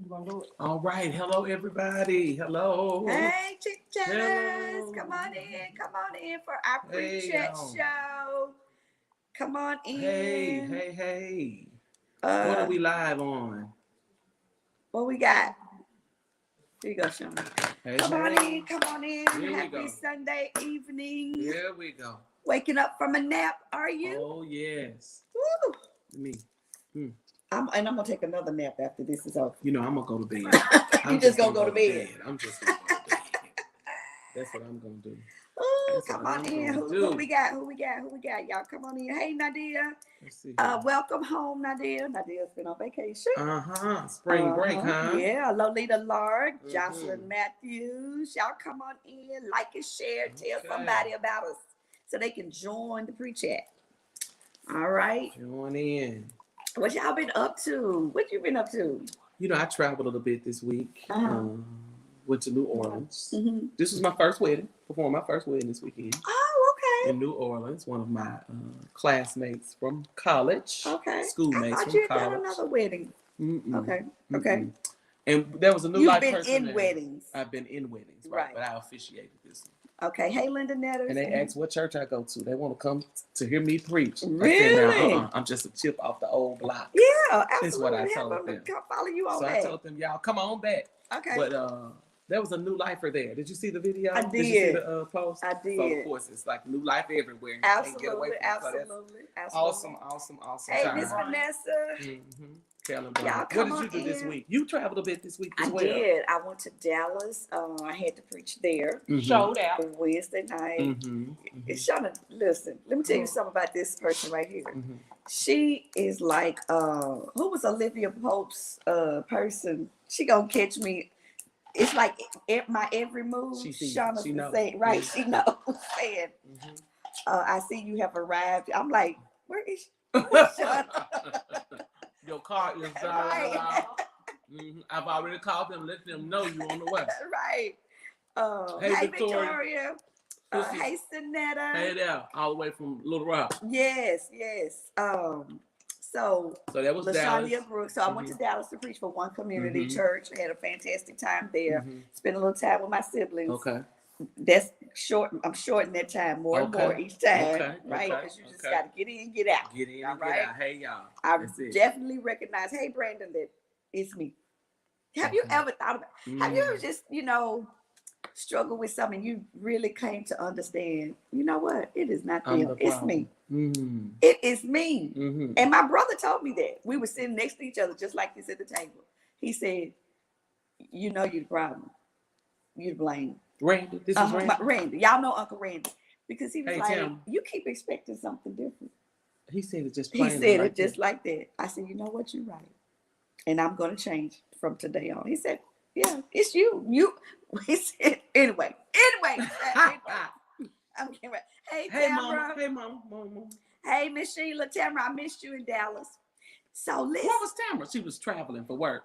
You gonna do it? All right. Hello, everybody. Hello. Hey, chick chatters. Hello. Come on in. Come on in for our Hey, pre-chat show. Come on Hey, in. hey, hey. What are Uh, we live on? what we got? Here you go, Sean. Hey, Come on hey. in. Come on in. Here we Happy go. Sunday evening. Here we go. Waking up from a nap, are you? Oh, yes. Woo. Me. And I'm gonna take another nap after this is over. You know, I'm going to go to bed. You just gonna go to bed. I'm just going to go to bed. That's what I'm going to do. Oh, That's come what on I'm in. gonna Who do. we got? Who we got? Y'all come on in. Hey, Nadia. Let's see. Welcome home, Nadia. Nadia's been on vacation. Spring break, huh? Yeah, Lolita Lard, Mhm. Jocelyn Matthews. Y'all come on in, like and share, tell Okay. somebody about us so they can join the pre-chat. All right. Join in. What y'all been up to? What you been up to? You know, I traveled a little bit this week. Went to New Orleans. Mm-hmm. This was my first wedding. Performed my first wedding this weekend Oh, okay. in New Orleans. One of my classmates from college. Okay. Schoolmates I thought from you had college. done another wedding. Mm-mm. Okay. Mm-mm. Okay. And there was a new You've life been person in there. weddings. I've been in weddings, right? But I officiated this one. Okay. Hey, Linda Netters. And they asked what church I go to. They want to come to hear me preach. Really? I said, now, I'm just a chip off the old block. Yeah, absolutely. That's what I Have told them them. come follow you on So that. I told them, y'all, come on back. Okay. But there was a new lifer there. Did you see the video? I did. Did you see the post? I did. So of course it's like new life everywhere. You Absolutely, can't get away from it. absolutely, So absolutely. awesome. Hey, time. Miss Vanessa. Y'all, Y'all what come did you on do this in. week? You traveled a bit this week as I well. did. I went to Dallas. I had to preach there Showed out. Wednesday night. Mm-hmm. Shauna, listen, let me tell you something about this person right here. Mm-hmm. She is like, who was Olivia Pope's person? She gonna catch me. It's like my every move. Shauna she knows. say, right? Yeah. She knows. Saying, I see you have arrived. I'm like, where is she? Your car is driving Right. I've already called them, let them know you on the way. Right. Hey, Hey, Victoria. Hey, Sinetta. Hey there, all the way from Little Rock. Yes. So that was Dallas. LaShonda Brooks. So I went to Dallas to preach for one community church. I had a fantastic time there. Spent a little time with my siblings. Okay. That's short. I'm shortening that time more and more each time, right? Because you just got to get in, get out. Get in, all get right? out. Hey, y'all. I definitely recognize. Hey, Brandon, that it's me. Have you ever thought about? Have you ever just struggle with something you really came to understand? You know what? It is not them. It's me. It is me. And my brother told me that. We were sitting next to each other, just like this at the table. He said, "You know you're the problem. You to blame." Randy, this is Randy. Randy, y'all know Uncle Randy, because he was like, Tim. "You keep expecting something different." He said it just. He said it just like that. I said, "You know what? You're right, and I'm going to change from today on." He said, "Yeah, it's you. You." He said, "Anyway." I'm kidding. Hey, Tamara. Hey, mama. Hey, Miss Sheila. Tamara, I missed you in Dallas. So listen. What was Tamara? She was traveling for work.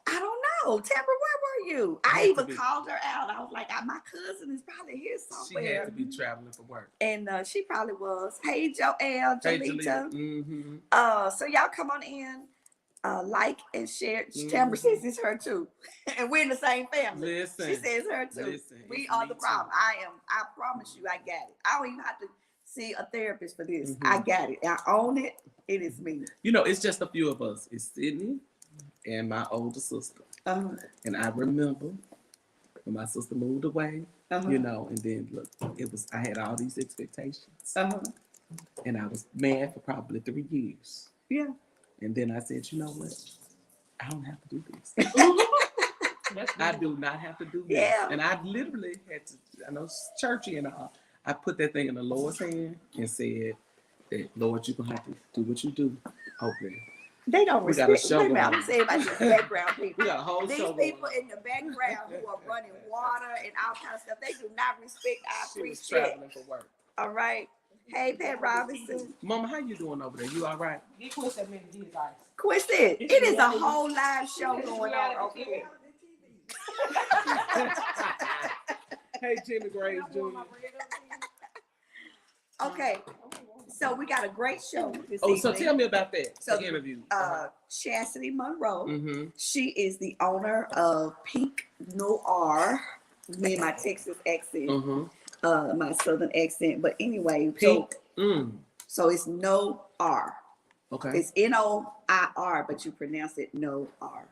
I don't know. Tamara, where were you? I even called her out. I was like, my cousin is probably here somewhere. She had to be traveling for work. And she probably was. Hey, Joelle, Jolita. So y'all come on in, like and share. Tamara says it's her too. And we're in the same family. Listen. She says her too. Listen, we are the problem. Too. I promise you, I got it. I don't even have to see a therapist for this. I got it. I own it. It is me. You know, it's just a few of us. It's Sydney and my older sister. And I remember when my sister moved away, you know, and then look, I had all these expectations. And I was mad for probably 3 years. Yeah. And then I said, you know what? I don't have to do this. I do not have to do this. Yeah. And I literally had to, I know it's churchy and all. I put that thing in the Lord's hand and said that, Lord, you're going to have to do what you do. Hopefully. They don't respect. Wait a minute, I'm saying about these background people. We got a whole These show people in the background who are running water and all kind of stuff, they do not respect our pre-chat. Traveling for work. All right. Hey, Pat Robinson. Mama, how you doing over there? You all right? Quisted, it is a whole live show going on over here. Hey, Jimmy Graves Jr. Okay. So we got a great show this Oh, evening. so tell me about that. So, the interview. Chastity Monroe. Mm-hmm. She is the owner of Pink Noir. Me and my Texas accent, my Southern accent. But anyway, Pink. So it's No R. Okay. It's Noir, but you pronounce it No R.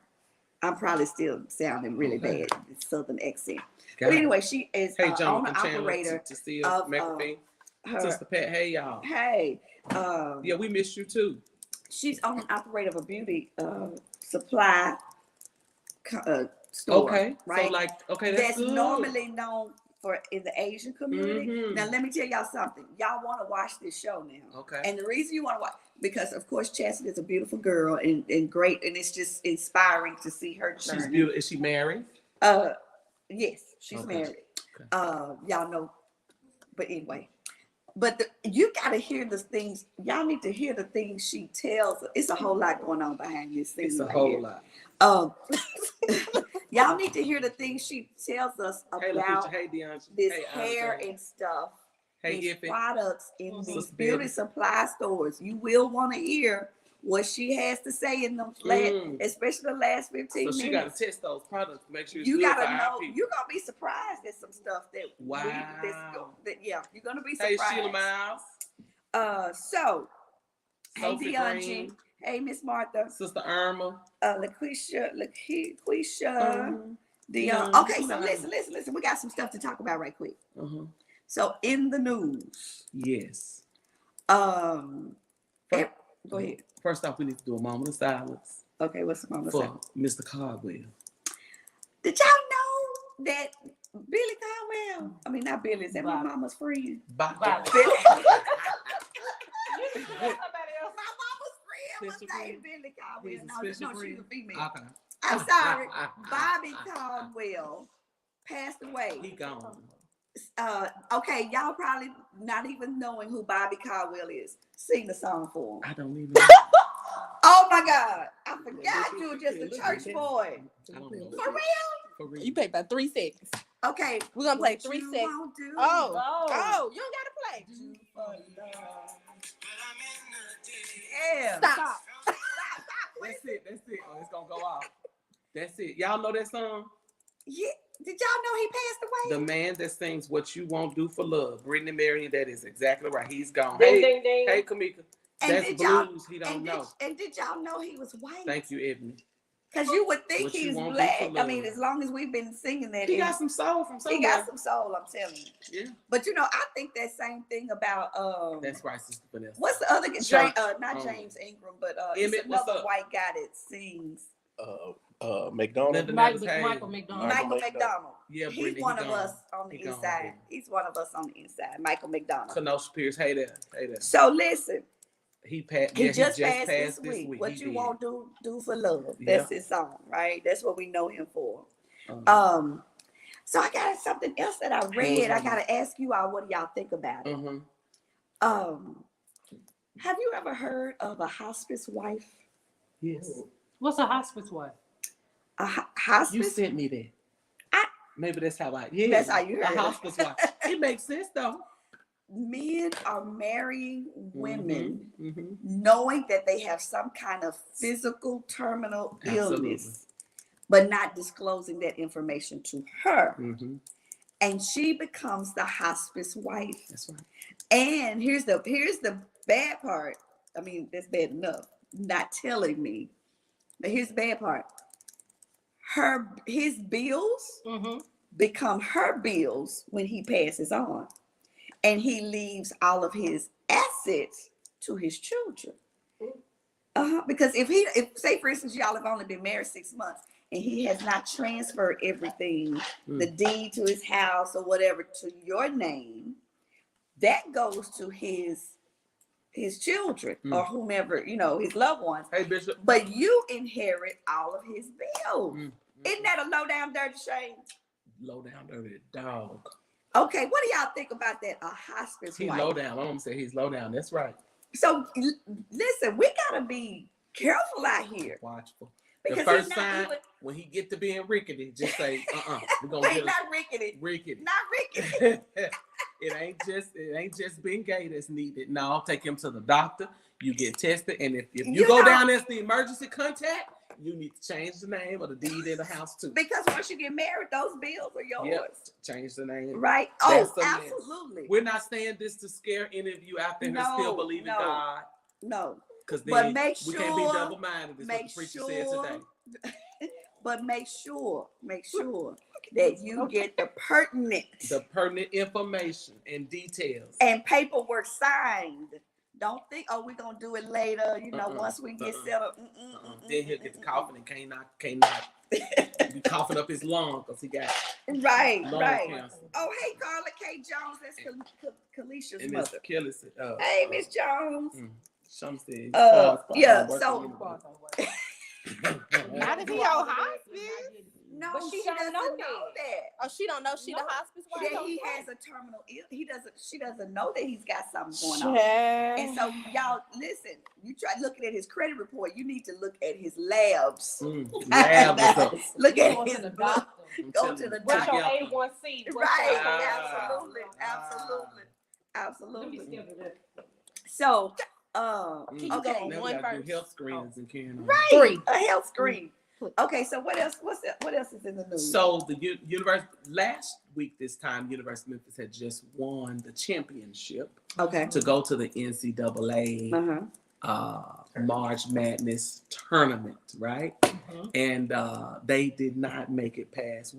I'm probably still sounding really bad. It's Southern accent. But anyway, she is owner operator of her. Sister Pat, hey y'all. Hey. Yeah, we missed you too. She's owner and operator of a beauty supply store. Okay. Right. So that's good. normally known for in the Asian community. Now let me tell y'all something. Y'all want to watch this show now. Okay. And the reason you want to watch, because of course Chastity is a beautiful girl and great, and it's just inspiring to see her journey. She's beautiful. Is she married? Yes, she's married. Okay. Y'all know, but anyway. But you got to hear the things. Y'all need to hear the things she tells. It's a whole lot going on behind this thing. It's a right whole here. lot. Y'all need to hear the things she tells us about this hair and stuff. These products in these beauty supply stores. You will want to hear what she has to say in them especially the last 15 minutes. So she got to test those products to make sure it's you good gotta for know. our people. You're gonna be surprised at some stuff that you're gonna be surprised. Hey, Sheila Miles. So Sophie hey Deonji. Hey Miss Martha. Sister Irma. LaQuisha. Dion. Okay, so listen. We got some stuff to talk about right quick. So in the news. Yes. Go ahead. First off, we need to do a moment of silence. Okay, what's the moment of silence? Mr. Caldwell. Did y'all know that Billy Caldwell? I mean, not Billy. Is that my mama's friend? Bobby. My mama's friend was named Billy Caldwell. No, she's a female. Okay. I'm sorry. Bobby Caldwell passed away. He gone. Okay, y'all probably not even knowing who Bobby Caldwell is. Sing the song for him. I don't even know. Oh my God. I forgot you were just a church boy. For real? You play about 3 seconds. Okay. We're going to play 3 seconds. Oh, you don't got to play. Yeah. Stop. That's it. Oh, it's going to go off. That's it. Y'all know that song? Yeah. Did y'all know he passed away? The man that sings What You Won't Do for Love, Brittany Marion, that is exactly right. He's gone. Ding, ding, ding. Hey, Kamika. That's blues. He don't know. And did y'all know he was white? Thank you, Ebony. Because you would think he's black. I mean, as long as we've been singing that. He got some soul from somewhere. He got some soul, I'm telling you. Yeah. But you know, I think that same thing about that's right, Sister Vanessa. What's the other guy? Not James Ingram, but it's another white guy that sings. McDonald. Michael McDonald. Michael McDonald. Yeah, he's one of us on the inside. He's one of us on the inside. Michael McDonald. Kenosha Pierce. Hey there. So listen. He just passed this week. What you won't do for love. That's his song, right? That's what we know him for. So I got something else that I read. I gotta ask you all, what do y'all think about it? Have you ever heard of a hospice wife? Yes. What's a hospice wife? A hospice? You sent me that. Maybe that's how that's how you heard a hospice wife. It makes sense though. Men are marrying women knowing that they have some kind of physical terminal illness, but not disclosing that information to her. And she becomes the hospice wife. That's right. And here's the bad part. I mean, that's bad enough, not telling me. But here's the bad part. His bills become her bills when he passes on. And he leaves all of his assets to his children. Because if say for instance, y'all have only been married 6 months and he has not transferred everything, the deed to his house or whatever to your name, that goes to his children or whomever, his loved ones. Hey, Bishop. But you inherit all of his bills. Isn't that a low down dirty shame? Low down dirty dog. Okay, what do y'all think about that? A hospice He's wife. low down. I'm gonna say he's low down. That's right. So listen, we gotta be careful out here. Watchful. Because the first time when he get to being rickety, just say, we're gonna get not rickety. Rickety. Not rickety. it ain't just being gay that's needed. No, take him to the doctor. You get tested, and if you go down as the emergency contact, you need to change the name of the deed in the house too. Because once you get married, those bills are yours. Yep. Change the name. Right? That's Oh, absolutely. We're not saying this to scare any of you out there who still believe in God. No. Because But then make we sure, can't be double-minded. Is what the preacher said today. But make sure that you get the pertinent information and details and paperwork signed. Don't think, oh, we're gonna do it later. You know, once we get settled. Then he'll get to coughing and cannot be coughing up his lung because he got right. cancer. Oh, hey, Carla K. Jones, that's Kalisha's And mother. Kelly's, Hey, Miss Jones. Some said, yeah. So Not if he on hospice. no, But she don't doesn't know know that. Oh, she don't know she the hospice wife. That he has a terminal ill. She doesn't know that he's got something going on. And so y'all listen, you try looking at his credit report, you need to look at his labs. Lab results. Look at his blood. Go to the What's doctor. your A1C? Right. Absolutely. So Okay. okay. Now we gotta do health screenings and carrying on. Right. 3. A health screen. Okay, so what else? What else is in the news? So the university last week, this time, University of Memphis had just won the championship Okay. to go to the NCAA March Madness tournament, right? And they did not make it past.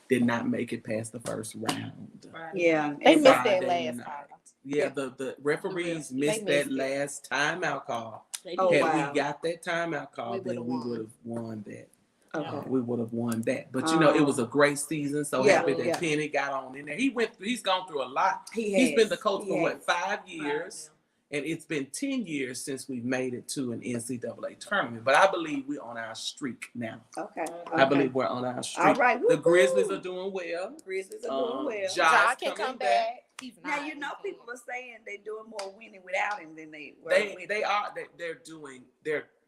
Did not make it past the first round. Yeah. They missed Friday that last night. time. Yeah, the referees missed that last timeout call. Oh, Had wow. we got that timeout call, We then would've we won. would have won that. Okay. We would have won that. But you know, it was a great season. So Yeah, happy that yeah. Penny got on in there. He's gone through a lot. He's Been the coach for 5 years? And it's been 10 years since we've made it to an NCAA tournament. But I believe we're on our streak now. Okay. I believe we're on our streak. All right. The Grizzlies are doing well. Grizzlies are doing well. Josh Can coming come back. He's Now not. you know people are saying they're doing more winning without him than they were.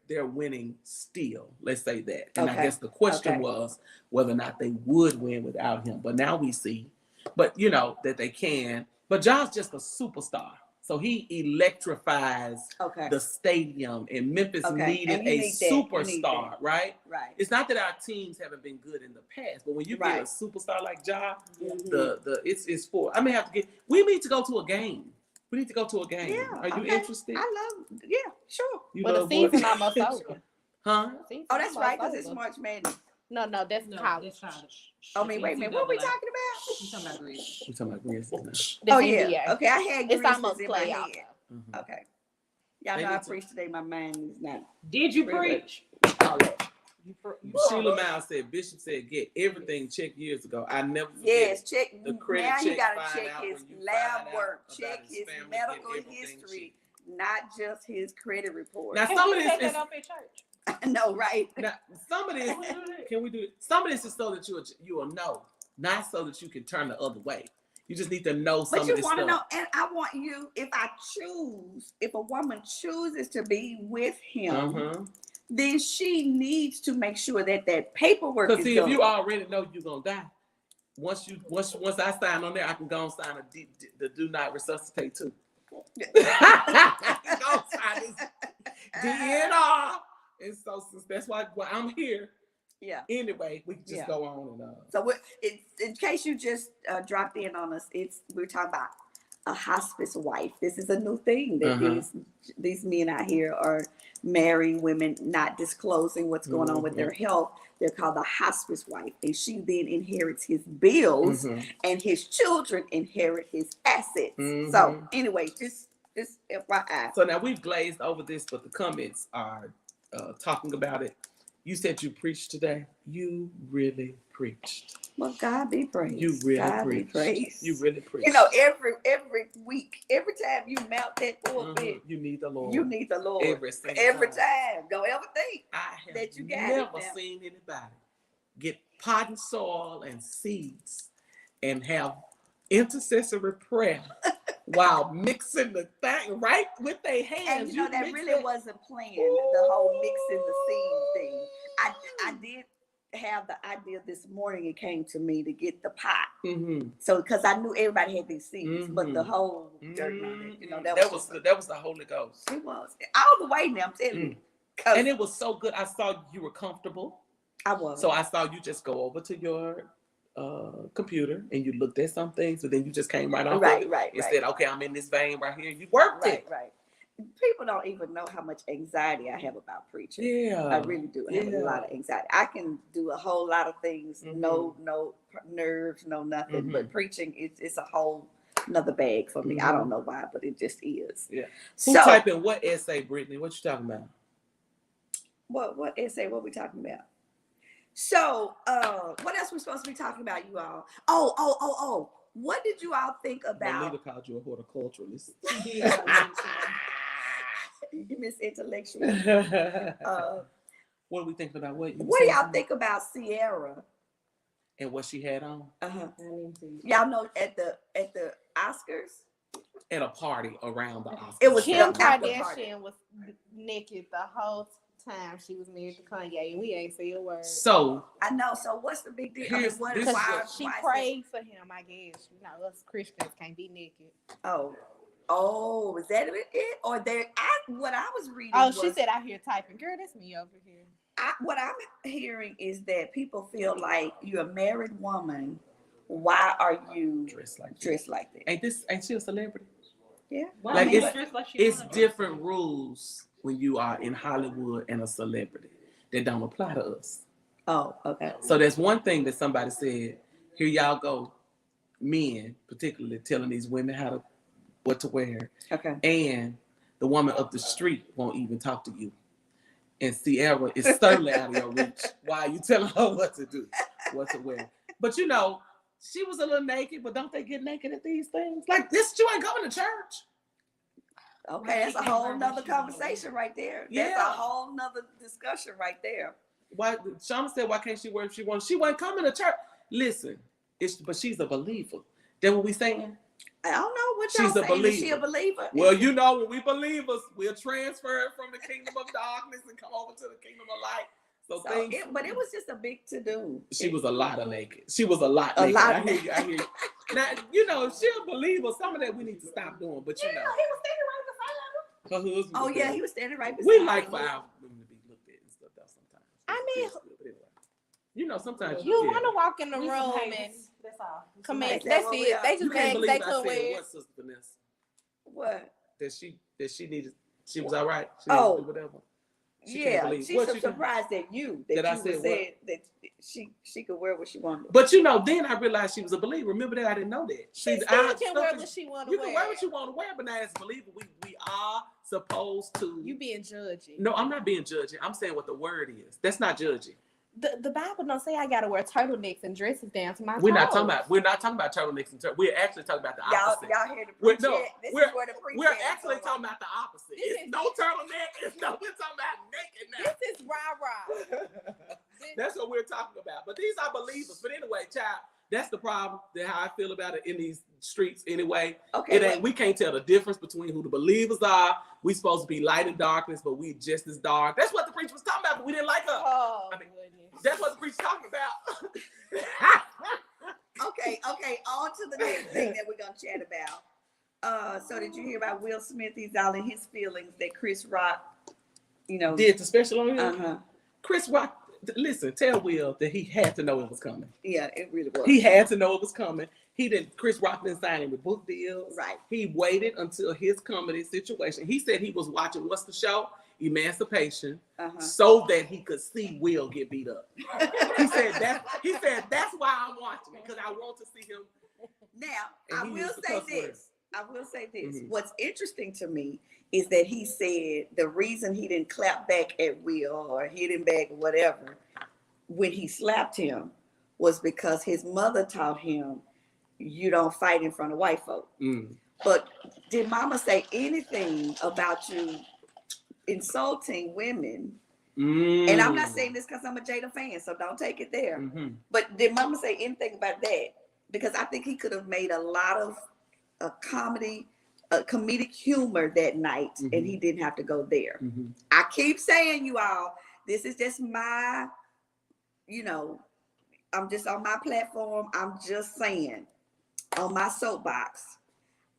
They're winning still. Let's say that. And Okay. I guess the question Okay. was whether or not they would win without him. But now we see, that they can. But John's just a superstar. So he electrifies the stadium, and Memphis needed a superstar, right? Right. It's not that our teams haven't been good in the past, but when you get a superstar like Ja, it's for. I may have to get. We need to go to a game. We need to go to a game. Yeah, Are you interested? I love. Yeah, sure. But the season almost over. Huh? Oh, that's right, because it's March Madness. No, that's college. I mean, wait a minute. What are we talking about? We're talking about Grizzlies The Oh NBA. yeah. Okay, I had It's Grizzlies almost in my playoff. head. now. Okay. Y'all They know I need to- preached today. My mind is not. Did you preach? All that. Sheila Miles said, Bishop said, get everything checked years ago. I never forget Yes, it. check. The credit Now you check gotta find check out his when you lab find out work, about check his his family, medical get everything history, not just his credit report. Now Can some we of set this is that up at church? No, right? now, some of this can we do it? Some of this is so that you will know, not so that you can turn the other way. You just need to know some But of you this want to stuff. know, and I want you, if a woman chooses to be with him, then she needs to make sure that paperwork Because is see, done. if you already know you're gonna die, once I sign on there, I can go and sign the do not resuscitate too. I can go sign this DNR. And so since that's why I'm here. Yeah. Anyway, we can just go on and So in case you just dropped in on us, we're talking about a hospice wife. This is a new thing that these men out here are marrying women, not disclosing what's going on with their health. They're called the hospice wife, and she then inherits his bills, and his children inherit his assets. So anyway, just FYI. So now we've glazed over this, but the comments are talking about it. You said you preached today. You really preached. Well, God be praised. You really God be preached. praised. You really preached. You know, every week, every time you mount that pulpit, you need the Lord. you need the Lord. Every single Every time. time. Don't ever think I have that you got never it now. seen anybody get pot and soil and seeds and have intercessory prayer while mixing the thing right with their hands. And you know that mix really it. wasn't planned, the whole mixing the seed thing. I did have the idea this morning. It came to me to get the pot. Mm-hmm. So because I knew everybody had these seeds, but the Mm-hmm. whole dirt on it, you know, that was the Holy Ghost. it was all the way now. I'm telling you, And it was so good. I saw you were comfortable. I was. So I saw you just go over to your computer and you looked at some things, but then you just came right off right, of it right, and right. said, okay, I'm in this vein right here. You worked Right, it. right. People don't even know how much anxiety I have about preaching. Yeah. I really do have a lot of anxiety. I can do a whole lot of things, no nerves, no nothing, but preaching it's a whole another bag for me. I don't know why, but it just is. Yeah. So, Who typing what essay, Brittany? What you talking about? What essay? What we talking about? So, what else we supposed to be talking about, you all? Oh. What did you all think about? Melita called you a horticulturalist. You miss intellectual. What are we thinking about? What do y'all think about Sierra and what she had on? Y'all know at the Oscars, at a party around the Oscars. it was Kim the after party. Kardashian was naked the whole time she was married to Kanye, and we ain't say a word. So I know. So what's the big deal? I mean, Here's- what this is is why? She why is prayed for him, I guess. You know, us Christians can't be naked. it- Oh, is that it? Or there? What I was reading. Oh, was, she said out here typing. Girl, that's me over here. what I'm hearing is that people feel like you're a married woman. Why are you dressed like that? Ain't she a celebrity? Yeah. Like I mean, it's different rules when you are in Hollywood and a celebrity that don't apply to us. Oh, okay. So there's one thing that somebody said. Here y'all go, men particularly telling these women what to wear. Okay. And the woman up the street won't even talk to you. And Sierra is certainly out of your reach. Why are you telling her what to do, what to wear? But you know, she was a little naked, but don't they get naked at these things? Like this, you ain't coming to church. Okay, that's a whole nother conversation right there. That's a whole nother discussion right there. Why Shauna said, why can't she wear if she wants? She wasn't coming to church. Listen, but she's a believer. Then what we saying? I don't know what y'all She's a saying. believer. Is she a believer? Well, you know, when we believers, we'll transfer from the kingdom of darkness and come over to the kingdom of light. So but it was just a big to do. She was a lot of naked. She was a lot naked. I hear you. Now, you know, if she's a believer, some of that we need to stop doing. But you know, he was standing right beside her. Her husband. Oh yeah, he was standing right beside we her. like for our women to be looked at and stuff though sometimes. I mean, you know, sometimes you want to walk in the room and that's all. command. That's it. They just can't believe they I couldn't said wear. what, Sister Vanessa? What? That she needed. She was all right. She Oh. needed to do whatever. Yeah, she's What so she surprised at you that I you said said that she could wear what she wanted. But you know, then I realized she was a believer. Remember that? I didn't know that. She still can wear what she want to wear. You can wear what you want to wear, but now as a believer, we are supposed to. You being judgy. No, I'm not being judgy. I'm saying what the word is. That's not judgy. The Bible don't say I gotta wear turtlenecks and dresses down to my toes. We're not talking about turtlenecks and we're actually talking about the opposite. Y'all hear the preach? This is where the preach. We're actually talking about the opposite. It's no turtleneck. We're talking about naked now. This is rah-rah. That's what we're talking about. But these are believers. But anyway, child, that's the problem. That's how I feel about it in these streets anyway. Okay. We can't tell the difference between who the believers are. We supposed to be light in darkness, but we just as dark. That's what the preacher was talking about, but we didn't like her. Oh, goodness. That's what the preacher's talking about. Okay. On to the next thing that we're gonna chat about. So did you hear about Will Smith? He's all in his feelings that Chris Rock, did the special on him. Uh-huh. Chris Rock, listen, tell Will that he had to know it was coming. Yeah, it really was. He had to know it was coming. Chris Rock didn't sign him with book deals. Right. He waited until his comedy situation. He said he was watching what's the show? Emancipation, so that he could see Will get beat up. He said that's why I'm watching it, because I want to see him. Now, I will say this. What's interesting to me is that he said the reason he didn't clap back at Will or hit him back or whatever when he slapped him was because his mother taught him you don't fight in front of white folk. But did Mama say anything about you insulting women? And I'm not saying this because I'm a Jada fan, so don't take it there. But did Mama say anything about that? Because I think he could have made a lot of comedic humor that night, and he didn't have to go there. I keep saying, you all, this is just my, you know, I'm just on my platform. I'm just saying, on my soapbox,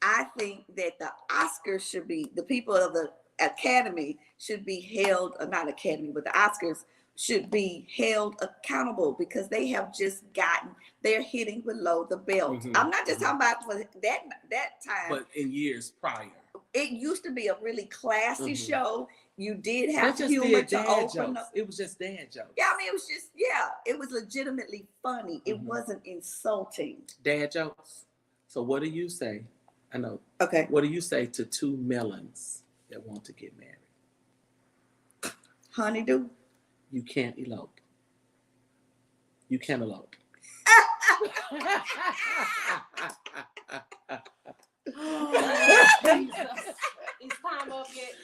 I think that the Oscars should be, the people of the Academy should be held, or not Academy, but the Oscars should be held accountable because they have just they're hitting below the belt. Mhm. I'm not just talking about for that time. But in years prior. It used to be a really classy Mhm. show. You did They have just humor did to dad open jokes. up. It was just dad jokes. Yeah, I mean, it was just, it was legitimately funny. It Mhm. wasn't insulting. Dad jokes. So what do you say? I know. Okay. What do you say to two melons that want to get married? Honeydew. You can't elope. You can't elope. It's time up yet.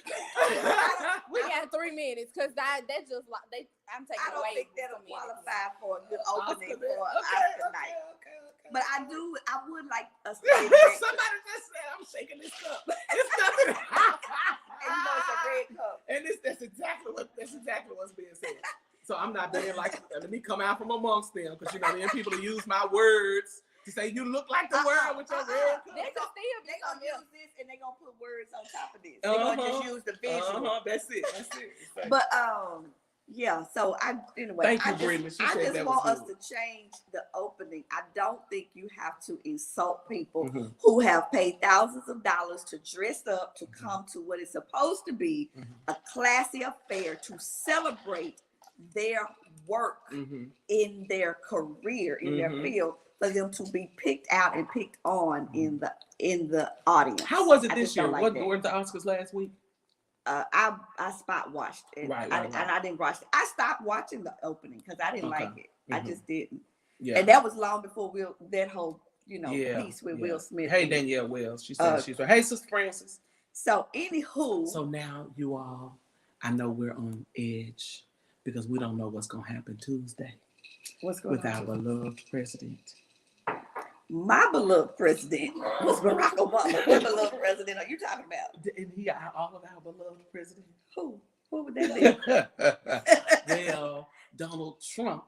We got 3 minutes because that's just like I'm taking I don't away. think that'll some minutes. qualify for a good opening Oscar for night. Oscar night. But I would like us to Somebody get back. just said I'm shaking this cup. It's nothing. And you know it's a red cup. And that's exactly what's being said. So I'm not being like, let me come out from amongst them because then people use my words to say you look like the world with your red cup. They That could still be They're gonna something else. use this and they're gonna put words on top of this. They're gonna just use the visual. That's it. That's it. But yeah, so anyway, Thank you, Brittany. She I said just that want was us good. to change the opening. I don't think you have to insult people Mhm. who have paid thousands of dollars to dress up to come to what is supposed to be Mhm. a classy affair to celebrate their work Mhm. in their career, in their Mhm. field, for them to be picked out and picked on in the audience. How was it I this just year? don't like What that. were the Oscars last week? I spot watched it. Right. And I didn't watch it. I stopped watching the opening because I didn't Okay. like it. I Mhm. just didn't. Yeah. And that was long before that whole Yeah, piece with yeah. Will Smith. Hey, in it. Danielle Wells. She said Uh, she's right. Hey, Sister Francis. So anywho, So now you all, I know we're on edge because we don't know what's going to happen Tuesday what's going with on? our beloved president. My beloved president was Barack Obama. What beloved president are you talking about? And he all of our beloved president. Who would that be? Well, Donald Trump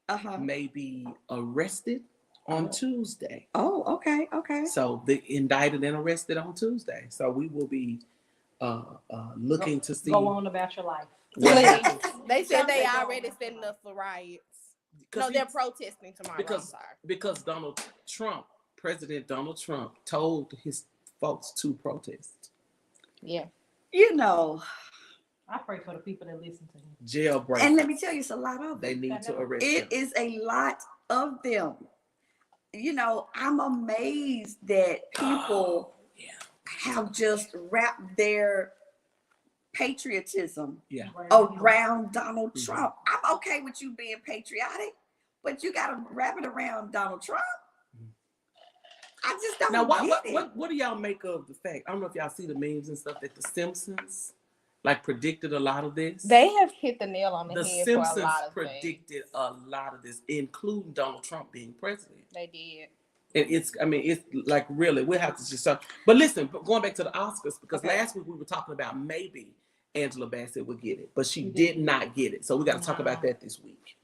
Uh-huh. may be arrested on Tuesday. Oh, okay. So the indicted and arrested on Tuesday. So we will be looking to see. Go on about your life. what Please. happens. They said they Something already going setting up for riots. 'Cause No, they're he- protesting tomorrow. I'm because sorry. because President Donald Trump told his folks to protest. Yeah. I pray for the people that listen to him. Jailbreak. And let me tell you, it's a lot of They them. need to arrest It him. is a lot of them. I'm amazed that people yeah. have just wrapped their patriotism Yeah. around Donald Mhm. Trump. I'm okay with you being patriotic, but you got to wrap it around Donald Trump. Mhm. I just don't Now, get it. what do y'all make of the fact? I don't know if y'all see the memes and stuff that the Simpsons predicted a lot of this. They have hit the nail on the, The head Simpsons for a lot of predicted things. a lot of this, including Donald Trump being president. They did. And it's like really, we'll have to just start. But listen, going back to the Oscars, because Okay. last week we were talking about maybe Angela Bassett would get it, but she did not get it. So we got to talk about that this week.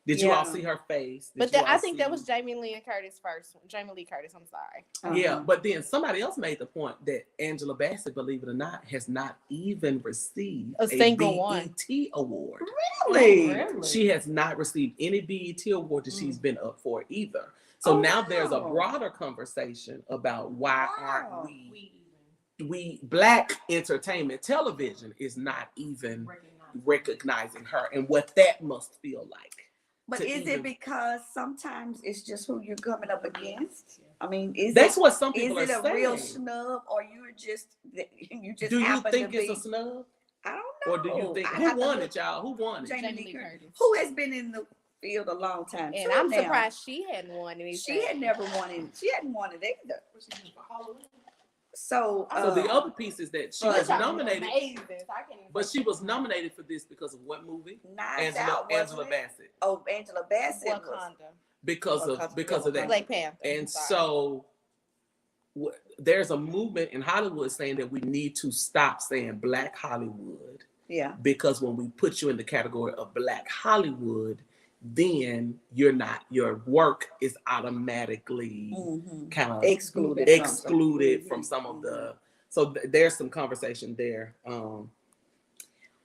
Did you all Yeah. see her face? Did But you all I think that see- was Jamie Lee Curtis first. Jamie Lee Curtis, I'm sorry. Yeah, Uh-huh. but then somebody else made the point that Angela Bassett, believe it or not, has not even received A single BET award. Really? She has not received any BET award that she's been up for either. So Oh, now there's a wow. broader conversation about why Wow. aren't we Black entertainment television is not even recognizing her and what that must feel like. But to is even- it because sometimes it's just who you're coming up against? I mean, is That's it, what some is people it are a saying. real snub, or you just Do you happen think to it's be? a snub? I don't know. Or do you think I who have to won look. it, y'all? Who won it? Jamie Lee Curtis. Curtis, who has been in the field a long time, And too I'm now. surprised she hadn't won anything. She had never won it. She hadn't won it either. So, So the other piece is that she But- was nominated, Amazing. So I can't even but she was nominated for this because of what movie? Knives Out, wasn't Angela it? Bassett. Oh, Angela Bassett was. Wakanda. Because of that. Black Panther. And Sorry. so there's a movement in Hollywood saying that we need to stop saying Black Hollywood, Yeah. because when we put you in the category of Black Hollywood, then your work is automatically kind of excluded from some of the. So there's some conversation there.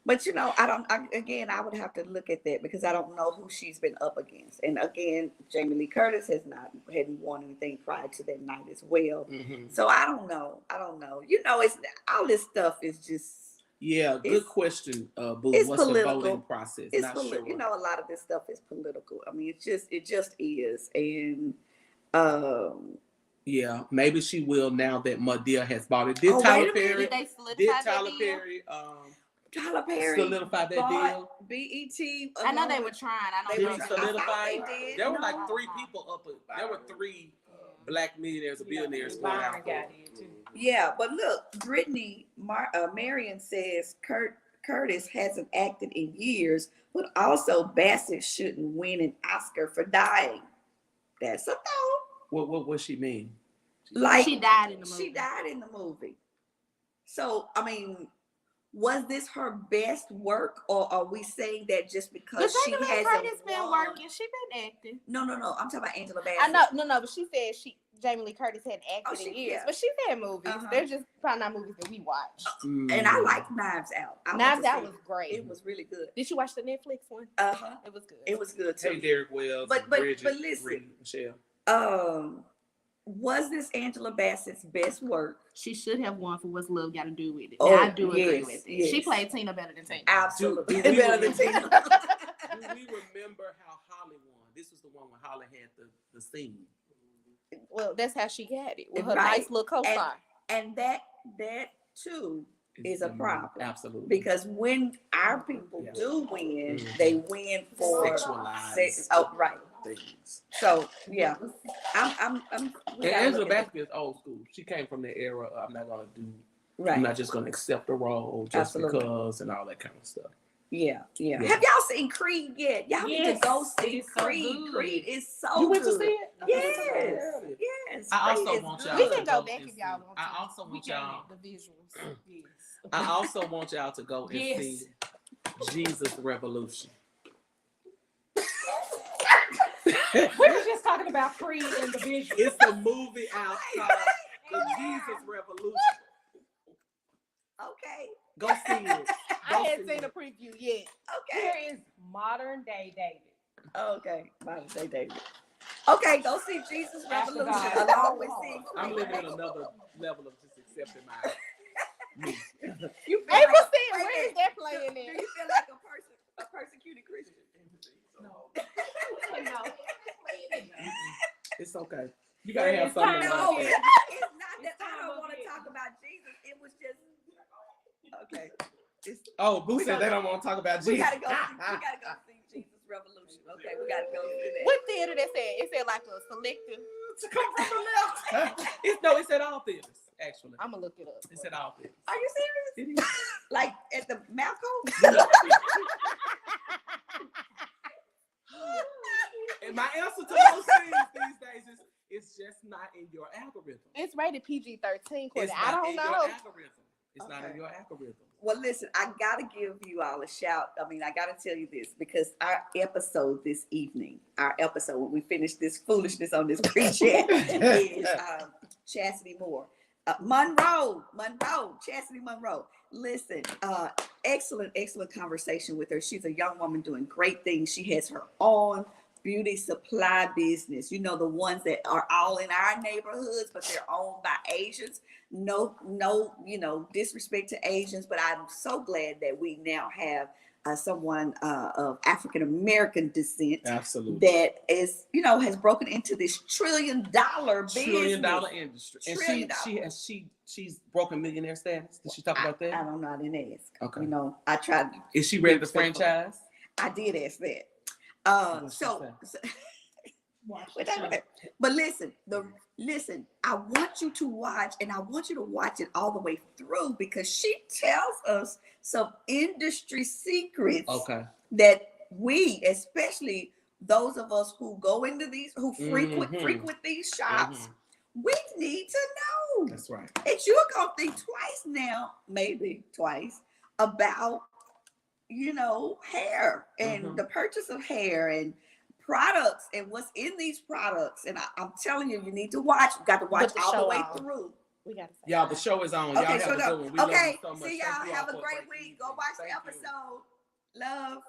But I would have to look at that because I don't know who she's been up against. And again, Jamie Lee Curtis hadn't won anything prior to that night as well. Mm-hmm. So I don't know. It's all this stuff is just. Yeah, good question, Boo. It's What's political. the voting process? It's Not sure. a lot of this stuff is political. I mean, it just is. And yeah, maybe she will now that Madea has bought it. Did Tyler Perry? Did they solidify Tyler that deal? Perry? Tyler Perry Solidify that deal. BET. I know they were trying. I don't know. Did he solidify? They did. There were like No. 3 people up. There were 3 black millionaires or billionaires going Byron out. got it too. Yeah, but look, Brittany Marion says Curtis hasn't acted in years, but also Bassett shouldn't win an Oscar for dying. That's a no. What she mean? Like She died in the movie. She died in the movie. So I mean, was this her best work, or are we saying that just because But she Jamie Lee hasn't Curtis been won? working. She been acting. No. I'm talking about Angela Bassett. I know, no, but she said Jamie Lee Curtis hadn't acted in she- years, yeah. but she's had movies. Uh-huh. They're just probably not movies that we watch. And I like Knives Out. I went Knives to Out see was it. great. It was really good. Did you watch the Netflix one? It was good. It was good too. Hey, Derek Wells. But Bridget, listen. Reed, Michelle. Was this Angela Bassett's best work? She should have won for What's Love Got to Do with It. Oh, I do agree yes, with it. yes. She played Tina better than Tina. Absolutely. Do we Better than remember- Tina. Do we remember how Holly won? This was the one when Holly had the scene. Well, that's how she got it with her Right. nice little co-star. And that too is a problem. Absolutely. Because when our people Yeah. do win, Mhm. they win for Sexualized. right. things. So yeah, I'm And we gotta Angela look at Bassett is old school. She came from the era. I'm not gonna do. it. Right. I'm not just gonna accept a role just Absolutely. because and all that kind of stuff. Yeah. Yeah. Have y'all seen Creed yet? Y'all need to Yes, go see it's so Creed. good. Creed is so You went to good. see it? Yes. Yes. I Creed also is want good. y'all We to can go back and if y'all see- want I to. also We want can y'all. the visuals. Yes. I also want y'all to go and Yes. see Jesus Revolution. We were just talking about Creed and the vision. It's a movie out called The Jesus Revolution. Okay. Go see it. I hadn't seen a preview yet. Okay. Here is modern day David. Okay. Mine say David. Okay, go see Jesus After Revolution God. along with seeing I'm Creed. living in another level of just accepting my me. You feel April like, Steele, wait a where is minute. that playing Do in? you feel like a persecuted Christian? No. It's okay. You gotta have It's something time No, like it's that. not that It's I time don't of want to it. talk about Jesus. It was just okay. It's, Oh, Boo We said gotta- they don't want to talk about we Jesus. gotta go. We gotta go see Jesus Revolution. Okay, we gotta go see that. What theater that said? It said like a selective. To come from the left. It's at all theaters, actually. I'm gonna look it up. It's at all theaters. Are you serious? It is. Like at the Malcolm? And my answer to those things these days is it's just not in your algorithm. It's rated PG-13. It's I not don't in know. your algorithm. It's not Okay. in your algorithm. Well, listen, I gotta give you all a shout. I mean, I gotta tell you this because our episode this evening, when we finish this foolishness on this pre-chat, is Chastity Moore. Chastity Monroe. Listen, excellent conversation with her. She's a young woman doing great things. She has her own beauty supply business. You know, the ones that are all in our neighborhoods, but they're owned by Asians. No, disrespect to Asians, but I'm so glad that we now have someone of African American descent Absolutely. that is, has broken into this $1 trillion business. $1 trillion industry. And $1 trillion. she's broken millionaire status. Did she talk about I that? don't know. I didn't ask. Okay. I tried. Is she ready to franchise? I did ask that. What'd she But listen, I want you to watch, and I want you to watch it all the way through because she tells us some industry secrets Okay. that we, especially those of us who go into these, who frequent these shops, we need to know. That's right. And you're gonna think twice now, maybe twice, about you know, hair and Mhm. the purchase of hair and products and what's in these products. And I'm telling you, you need to watch. You got to watch Put the all the show way on. through. We gotta say Y'all, the show is on. Y'all Okay, have so a good one. We love okay. you so much. See Thank y'all. you all Have a for great break week. evening. Go watch the Thank you. episode. Love.